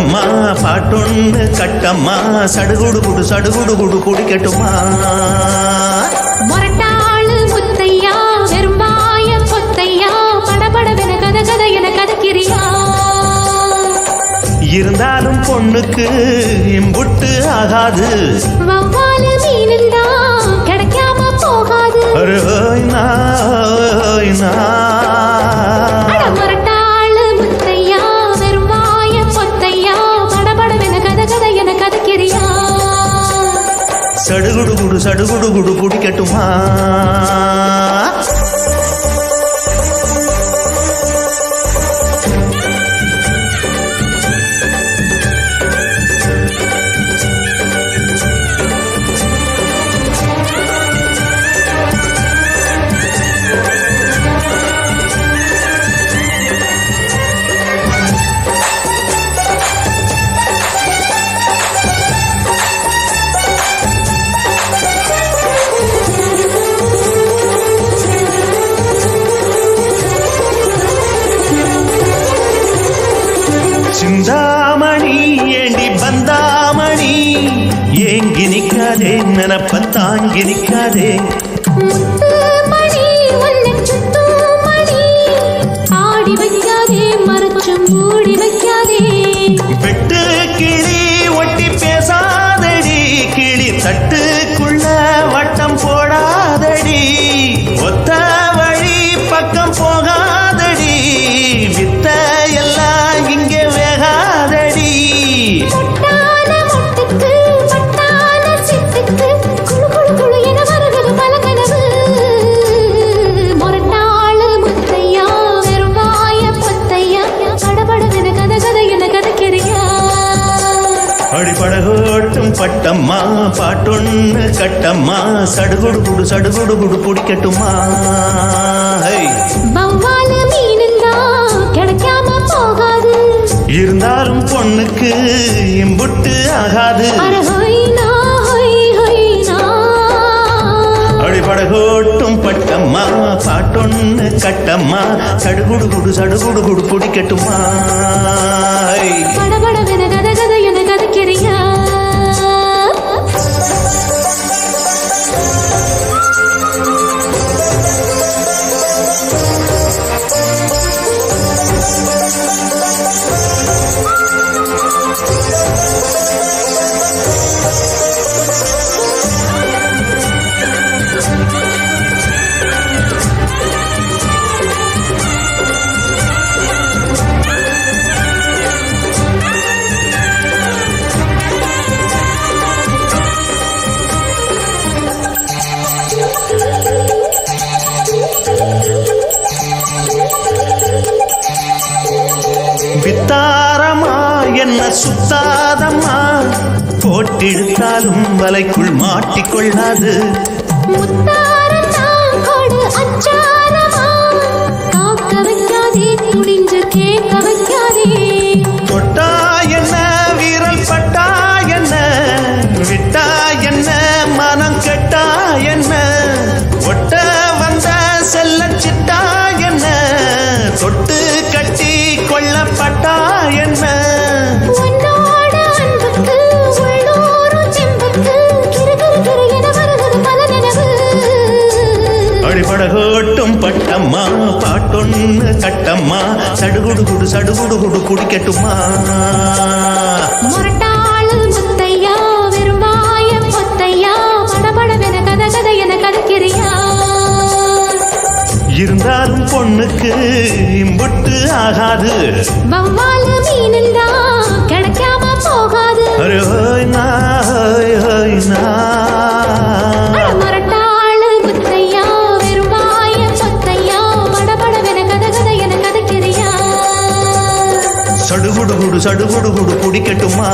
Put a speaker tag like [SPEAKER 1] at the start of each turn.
[SPEAKER 1] பட்டம்மா பாட்டொன்னு கட்டம்மா சடுகுடு குடு குடிக்கட்டுமா
[SPEAKER 2] மொரட்டாளு முத்தையா வெறும்பாய பொத்தையா படபடவென கத என கதக்கிறியா
[SPEAKER 1] இருந்தாலும் பொண்ணுக்கு இம்புட்டு ஆகாது
[SPEAKER 2] வவ்வாலு மீனுந்தா கிடைக்காம போகாது மொரட்டாளு முத்தையா வெறும்பாய பொத்தையா படபடவென கத என கதக்கிறியா
[SPEAKER 1] சடுகுடு குடு குடிக்கட்டுமா சிந்தாமணி ஏண்டி பந்தாமணி ஏங்கி நிக்காதே நினப்ப தாங்கி நிக்காதே
[SPEAKER 2] மணி உன்னை சுத்தும் மணி ஆடி வைக்காதே மறைச்சு மூடி வைக்காதே
[SPEAKER 1] வெட்டு கிளி ஒட்டி பேசாதடி கிளி தட்டுக்குள்ள வட்டம் போடாதடி ஒத்த வழி பக்கம் போகாதடி வித்த எல்லாம் இங்கே வேகாதடி
[SPEAKER 2] முட்டான முட்டுக்கு பட்டான சிட்டுக்கு குழு என வருவது பல கனவு மொரட்டாளு முத்தையா வெறும்பாய பொத்தையா படபடவென கத என கதக்கிறியா
[SPEAKER 1] அடிபடகோட்டும் பட்டம்மா பாட்டொன்னு கட்டம்மா சடுகுடு குடு குடிக்கட்டுமா
[SPEAKER 2] வவ்வாலு மீனுந்தா கிடைக்காம போகாது
[SPEAKER 1] இருந்தாலும் பொண்ணுக்கு இம்புட்டு ஆகாது அடிபடகோட்டும் பட்டம்மா பாட்டொன்னு கட்டம்மா சடுகுடு குடு குடிக்கட்டுமா
[SPEAKER 2] படபடவென கத என கதக்கிறியா
[SPEAKER 1] வித்தாரமா என்ன சுத்தாதம்மா போட்டிடுத்தாலும் வலைக்குள் மாட்டிக்கொள்ளாது தொட்டா என்ன வீரல் பட்டா என்ன விட்டா என்ன மனம் கெட்டா என்ன ஒட்ட வந்த செல்ல சிட்டா என்ன தொட்டு கட்டி கொள்ளப்பட்டா என்ன அடிபடகோட்டும் பட்டம்மா பாட்டொன்னு கட்டம்மா சடுகுடு குடு குடிக்கட்டுமா
[SPEAKER 2] மொரட்டாளு முத்தையா வெறும்பாய பொத்தையா படபடவென கத என கதக்கிறியா
[SPEAKER 1] இருந்தாலும் பொண்ணுக்கு இம்புட்டு ஆகாது
[SPEAKER 2] வவ்வாலு மீனுந்தா கிடைக்காம போகாது மொரட்டாளு முத்தையா வெறும்பாய பொத்தையா படபடவென கத என கதக்கிறியா
[SPEAKER 1] சடுகுடு குடு குடிக்கட்டுமா